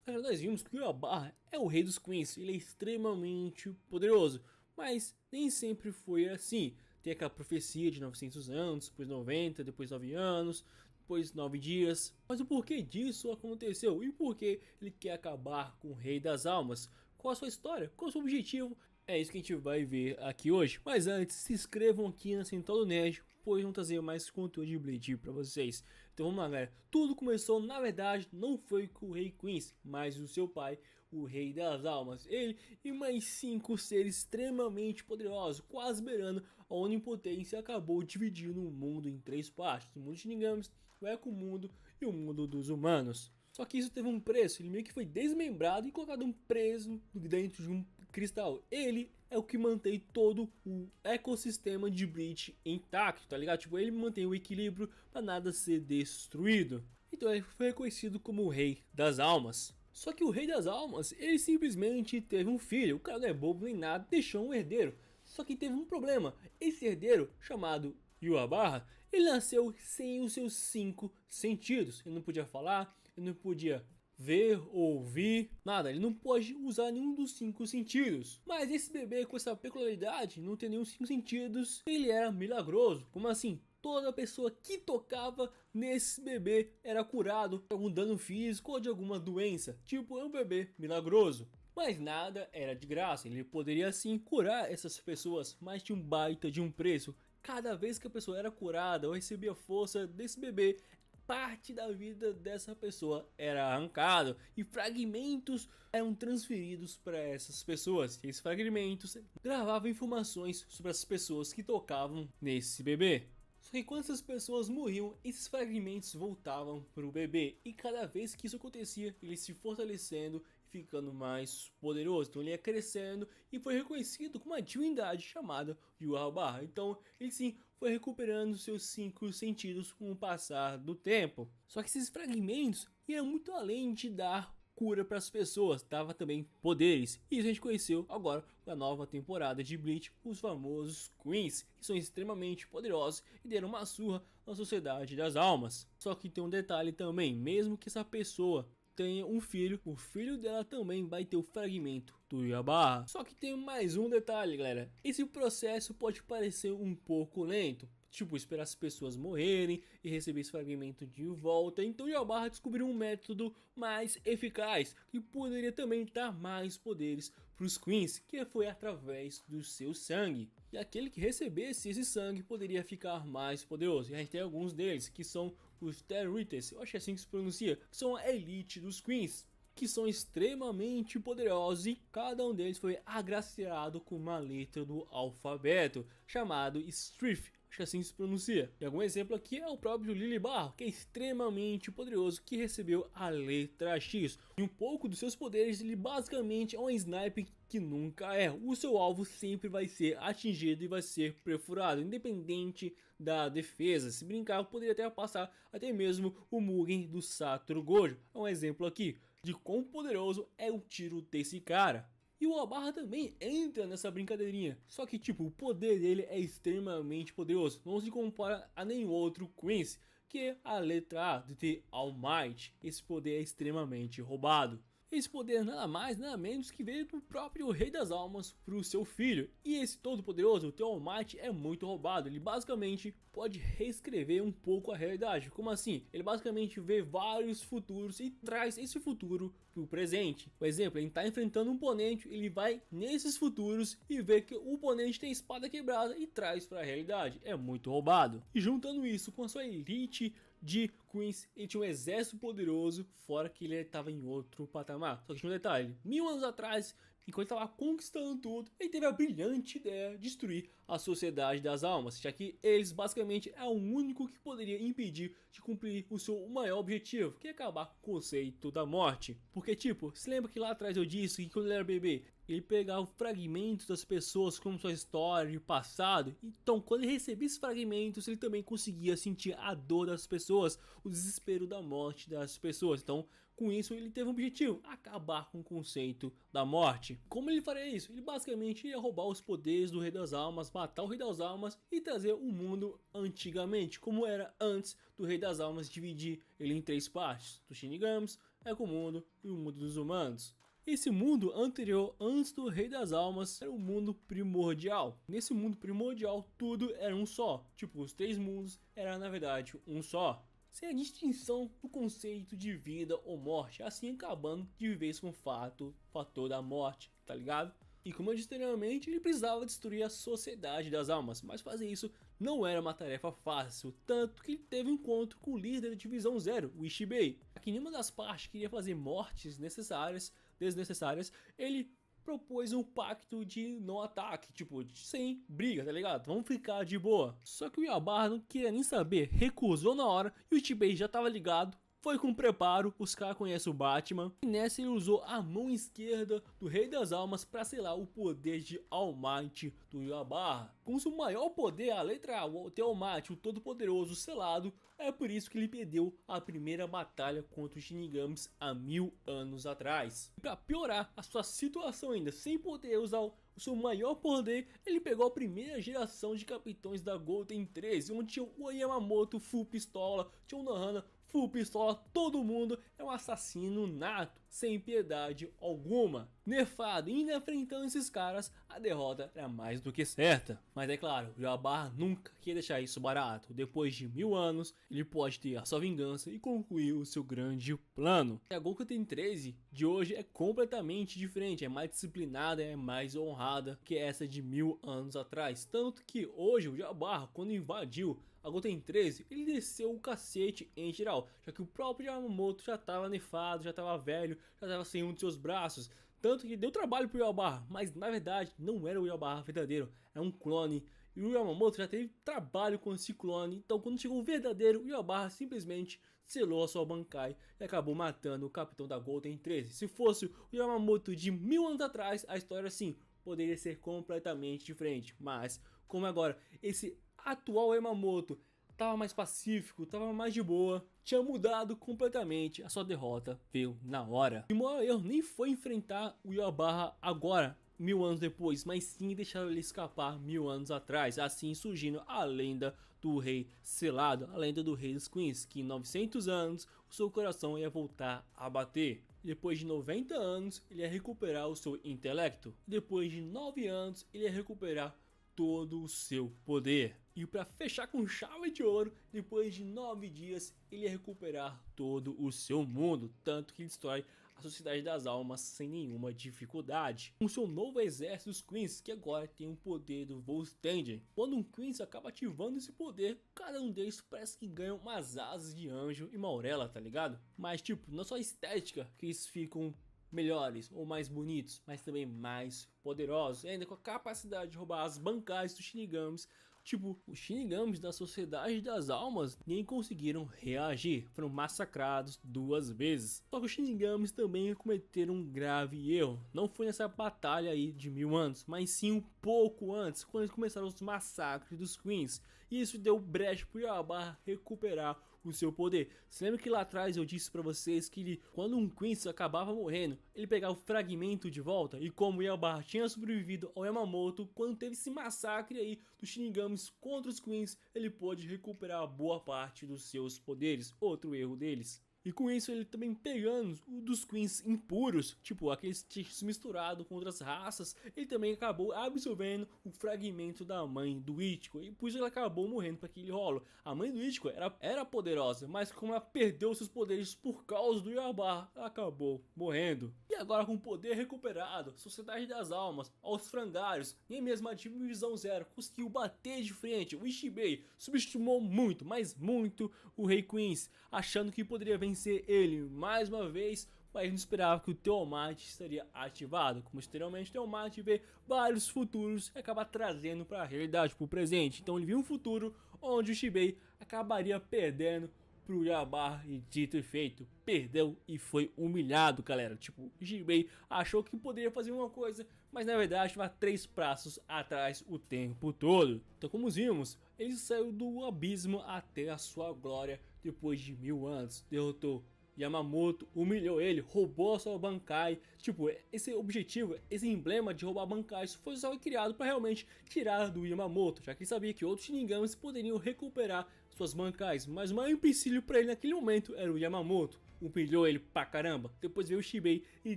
Agora nós vimos que o Yhwach é o rei dos Queens, ele é extremamente poderoso, mas nem sempre foi assim. Tem aquela profecia de 900 anos, depois 90, depois 9 anos, depois 9 dias. Mas o porquê disso aconteceu e por que ele quer acabar com o Rei das Almas? Qual a sua história? Qual o seu objetivo? É isso que a gente vai ver aqui hoje. Mas antes, se inscrevam aqui na Central do Nerd, pois vão trazer mais conteúdo de Bleach pra vocês. Então vamos lá, galera. Tudo começou, na verdade, não foi com o Rei Queens, mas o seu pai, o Rei das Almas. Ele e mais 5 seres extremamente poderosos, quase beirando a onipotência, acabou dividindo o mundo em 3 partes. O mundo de Shinigami, o Eco-Mundo e o mundo dos humanos. Só que isso teve um preço, ele meio que foi desmembrado e colocado preso dentro de um cristal. Ele é o que mantém todo o ecossistema de Bleach intacto, tá ligado? Tipo, ele mantém o equilíbrio para nada ser destruído. Então ele foi reconhecido como o Rei das Almas. Só que o Rei das Almas, ele simplesmente teve um filho, o cara não é bobo nem nada, deixou um herdeiro. Só que teve um problema, esse herdeiro, chamado Yhwach, ele nasceu sem os seus 5 sentidos. Ele não podia falar, ele não podia ver, ouvir, nada. Ele não pode usar nenhum dos 5 sentidos. Mas esse bebê com essa peculiaridade, não ter nenhum 5 sentidos, ele era milagroso. Como assim? Toda pessoa que tocava nesse bebê era curado de algum dano físico ou de alguma doença. Tipo, é um bebê milagroso. Mas nada era de graça, ele poderia sim curar essas pessoas, mas tinha um baita de um preço. Cada vez que a pessoa era curada ou recebia força desse bebê, parte da vida dessa pessoa era arrancado e fragmentos eram transferidos para essas pessoas. E esses fragmentos gravavam informações sobre as pessoas que tocavam nesse bebê. Só que quando essas pessoas morriam, esses fragmentos voltavam para o bebê. E cada vez que isso acontecia, ele se fortalecendo e ficando mais poderoso. Então ele ia crescendo e foi reconhecido como uma divindade chamada Yhwach. Então ele sim foi recuperando seus 5 sentidos com o passar do tempo. Só que esses fragmentos iam muito além de dar cura para as pessoas, dava também poderes. E isso a gente conheceu agora na nova temporada de Bleach, os famosos Queens, que são extremamente poderosos e deram uma surra na Sociedade das Almas. Só que tem um detalhe também, mesmo que essa pessoa tenha um filho, o filho dela também vai ter o fragmento do Yhwach. Só que tem mais um detalhe, galera, esse processo pode parecer um pouco lento. Tipo, esperar as pessoas morrerem e receber esse fragmento de volta. Então Yhwach descobriu um método mais eficaz que poderia também dar mais poderes para os Queens, que foi através do seu sangue. E aquele que recebesse esse sangue poderia ficar mais poderoso. E a gente tem alguns deles, que são os Territes, eu acho que é assim que se pronuncia, que são a elite dos Queens, que são extremamente poderosos e cada um deles foi agraciado com uma letra do alfabeto, chamado Strif. Acho que assim se pronuncia. E algum exemplo aqui é o próprio Lilibarro, que é extremamente poderoso, que recebeu a letra X. E um pouco dos seus poderes, ele basicamente é um sniper que nunca erra. O seu alvo sempre vai ser atingido e vai ser perfurado, independente da defesa. Se brincar, poderia até passar até mesmo o Mugen do Satoru Gojo. É um exemplo aqui de quão poderoso é o tiro desse cara. E o Yhwach também entra nessa brincadeirinha, só que tipo, o poder dele é extremamente poderoso, não se compara a nenhum outro Queens, que é a letra A de The All Might. Esse poder é extremamente roubado. Esse poder nada mais, nada menos que veio do próprio Rei das Almas para o seu filho. E esse todo poderoso, o The All Might, é muito roubado. Ele basicamente pode reescrever um pouco a realidade. Como assim? Ele basicamente vê vários futuros e traz esse futuro para o presente. Por exemplo, ele está enfrentando um oponente, ele vai nesses futuros e vê que o oponente tem espada quebrada e traz para a realidade. É muito roubado. E juntando isso com a sua elite de Queens, ele tinha um exército poderoso, fora que ele estava em outro patamar. Só que tinha um detalhe, 1000 anos atrás, enquanto ele estava conquistando tudo, ele teve a brilhante ideia de destruir a Sociedade das Almas, já que eles basicamente é o único que poderia impedir de cumprir o seu maior objetivo, que é acabar com o conceito da morte. Porque tipo, se lembra que lá atrás eu disse que quando ele era bebê, ele pegava fragmentos das pessoas como sua história e passado. Então quando ele recebia esses fragmentos, ele também conseguia sentir a dor das pessoas, o desespero da morte das pessoas. Então com isso ele teve um objetivo, acabar com o conceito da morte. Como ele faria isso? Ele basicamente ia roubar os poderes do Rei das Almas, matar o Rei das Almas e trazer o mundo antigamente, como era antes do Rei das Almas dividir ele em 3 partes, dos Shinigamis, é com o mundo e o mundo dos humanos. Esse mundo anterior, antes do Rei das Almas, era um mundo primordial. Nesse mundo primordial, tudo era um só. Tipo, os 3 mundos eram na verdade um só. Sem a distinção do conceito de vida ou morte, assim acabando de vez com o fator da morte, tá ligado? E como eu disse anteriormente, ele precisava destruir a Sociedade das Almas, mas fazer isso não era uma tarefa fácil, tanto que ele teve um encontro com o líder da Divisão Zero, o Ishibei. Que nenhuma das partes queria fazer mortes desnecessárias, ele propôs um pacto de não ataque, tipo, sem briga, tá ligado? Vamos ficar de boa. Só que o Yhwach não queria nem saber, recusou na hora e o Ishibei já tava ligado. Foi com preparo, os caras conhecem o Batman. E nessa ele usou a mão esquerda do Rei das Almas para selar o poder de All Might do Yhwach. Com seu maior poder, a letra A, o All Might, o Todo-Poderoso selado, é por isso que ele perdeu a primeira batalha contra os Shinigamis há 1000 anos atrás. E para piorar a sua situação ainda, sem poder usar o seu maior poder, ele pegou a primeira geração de capitães da Golden 13, onde tinha o Yamamoto full pistola, tinha o Nohana full pistola, todo mundo é um assassino nato, sem piedade alguma. Nerfado, e ainda enfrentando esses caras, a derrota era mais do que certa. Mas é claro, o Yhwach nunca quer deixar isso barato. Depois de 1000 anos, ele pode ter a sua vingança e concluir o seu grande plano. E a Golden 13 de hoje é completamente diferente, é mais disciplinada, é mais honrada que essa de 1000 anos atrás. Tanto que hoje o Yhwach, quando invadiu a Golden 13, ele desceu o cacete em geral, já que o próprio Yamamoto já estava nerfado, já estava velho, já estava sem um de seus braços. Tanto que deu trabalho pro Yhwach, mas na verdade não era o Yhwach verdadeiro, era um clone. E o Yamamoto já teve trabalho com esse clone, então quando chegou o verdadeiro, o Yhwach simplesmente selou a sua Bankai e acabou matando o capitão da Golden 13. Se fosse o Yamamoto de 1000 anos atrás, a história sim poderia ser completamente diferente. Mas como agora esse atual Yamamoto tava mais pacífico, tava mais de boa, tinha mudado completamente, a sua derrota veio na hora. E o maior erro nem foi enfrentar o Yhwach agora, 1000 anos depois, mas sim deixar ele escapar 1000 anos atrás, assim surgindo a lenda do Rei Selado, a lenda do Rei dos Queens, que em 900 anos o seu coração ia voltar a bater. Depois de 90 anos ele ia recuperar o seu intelecto, depois de 9 anos ele ia recuperar todo o seu poder. E para fechar com chave de ouro, depois de 9 dias, ele ia recuperar todo o seu mundo, tanto que ele destrói a Sociedade das Almas sem nenhuma dificuldade. Com seu novo exército dos Queens, que agora tem o poder do Volstander. Quando um Queens acaba ativando esse poder, cada um deles parece que ganha umas asas de anjo e Maurela, tá ligado? Mas tipo, não só a estética que eles ficam melhores ou mais bonitos, mas também mais poderosos, e ainda com a capacidade de roubar as bancais dos Shinigamis. Tipo, os Shinigamis da Sociedade das Almas nem conseguiram reagir, foram massacrados 2 vezes. Só que os Shinigamis também cometeram um grave erro, não foi nessa batalha aí de 1000 anos, mas sim um pouco antes, quando eles começaram os massacres dos Queens. E isso deu brecha pro Yhwach recuperar o seu poder. Você lembra que lá atrás eu disse pra vocês que quando um Queens acabava morrendo, ele pegava o fragmento de volta? E como o Yhwach tinha sobrevivido ao Yamamoto, quando teve esse massacre aí dos Shinigamis contra os Queens, ele pôde recuperar boa parte dos seus poderes. Outro erro deles. E com isso ele também pegando o dos Queens impuros, tipo aqueles tiques misturados com outras raças, ele também acabou absorvendo o fragmento da mãe do Ichigo, e por isso ele acabou morrendo para aquele rolo. A mãe do Ichigo era poderosa, mas como ela perdeu seus poderes por causa do Yhwach, ela acabou morrendo. E agora com o poder recuperado, Sociedade das Almas, aos frangalhos, nem mesmo a Divisão Zero conseguiu bater de frente. O Ishibei subestimou muito, mas muito o Rei Queens, achando que poderia vencer ele mais uma vez, mas não esperava que o Tiamat estaria ativado. Como extremamente o Tiamat vê vários futuros e acaba trazendo para a realidade, para o presente. Então ele viu um futuro onde o Ishibei acabaria perdendo pro Yhwach, e dito e feito, perdeu e foi humilhado, galera. Tipo, o Ishibei achou que poderia fazer uma coisa, mas na verdade estava 3 passos atrás o tempo todo. Então, como vimos, ele saiu do abismo até a sua glória depois de 1000 anos, derrotou Yamamoto, humilhou ele, roubou a sua Bankai. Tipo, esse objetivo, esse emblema de roubar Bankais foi só criado para realmente tirar do Yamamoto, já que ele sabia que outros Shinigamis poderiam recuperar suas Bankais, mas o maior empecilho para ele naquele momento era o Yamamoto. humilhou ele pra caramba. Depois veio o Shibei e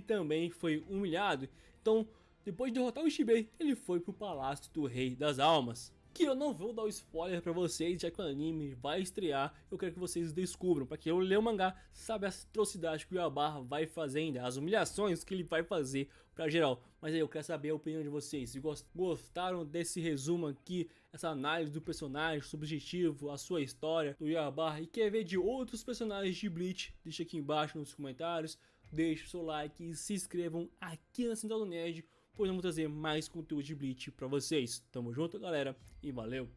também foi humilhado. Então, depois de derrotar o Shibei, ele foi pro Palácio do Rei das Almas. Que eu não vou dar o spoiler pra vocês, já que o anime vai estrear, eu quero que vocês descubram. Pra quem lê o mangá, sabe as atrocidades que o Yababa vai fazendo, as humilhações que ele vai fazer pra geral. Mas aí eu quero saber a opinião de vocês, se gostaram desse resumo aqui, essa análise do personagem, subjetivo, a sua história do Yababa, e quer ver de outros personagens de Bleach, deixa aqui embaixo nos comentários, deixe o seu like e se inscrevam aqui na Central do Nerd, pois vamos trazer mais conteúdo de Bleach pra vocês. Tamo junto, galera, e valeu!